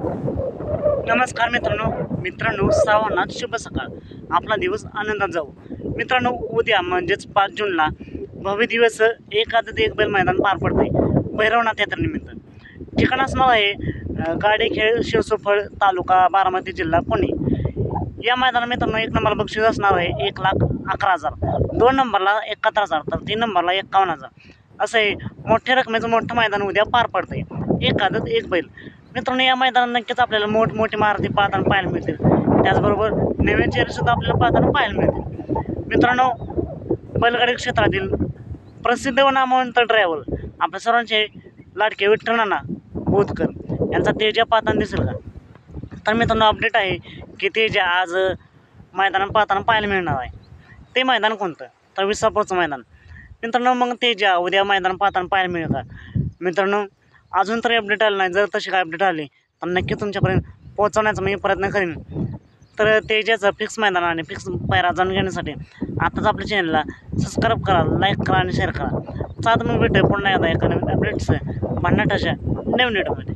नमस्कार मित्रांनो श्रावणात शुभ सकाळ. आपला दिवस आनंदात जाऊ. मित्रांनो, उद्या म्हणजेच 5 जूनला भव्य दिवस एक आदत एक बैल मैदान पार पडते भैरवनाथ यात्रेनिमित्त. ठिकाण असणार आहे गाडेखेळ, शिरसोफळ तालुका, बारामती जिल्हा, पुणे. या मैदानात मित्रांनो 1 नंबरला बक्षीस असणार आहे 1,11,000, 2 नंबरला 71,000 तर 3 नंबरला 51,000. असं आहे मोठ्या रकमेचं मोठं मैदान उद्या पार पडते. एक आदत एक बैल. मित्रांनो, या मैदानात नक्कीच आपल्याला मोठमोठे महारथी पाहताना पाहायला मिळतील. त्याचबरोबर नवीन चेहरेसुद्धा आपल्याला पाहताना पाहायला मिळतील. मित्रांनो, बैलगाडी क्षेत्रातील प्रसिद्ध व नामवंत ड्रायव्हर आपल्या सर्वांचे लाडके विठ्ठल नाना बोधकर यांचा तेजा पाहताना दिसेल का? तर मित्रांनो, अपडेट आहे की तेजा आज मैदानात पाहताना पाहायला मिळणार आहे. ते मैदान कोणतं? तर विसापूरचं मैदान. मित्रांनो, मग तेजा उद्या मैदान पाहताना पाहायला मिळेल का? मित्रांनो, अजून तरी अपडेट आलं नाही. जर तशी काय अपडेट आली तर नक्की तुमच्यापर्यंत पोहोचवण्याचा मी प्रयत्न करेन. तर तेजाचं फिक्स मैदान आणि फिक्स पायरा जाणून घेण्यासाठी आताच आपल्या चॅनलला सबस्क्राईब करा, लाईक करा आणि शेअर करा. चालतं मग भेटूया पुन्हा एकदा एका नवीन अपडेट्स भन्नाट अशा नवीन व्हिडिओमध्ये.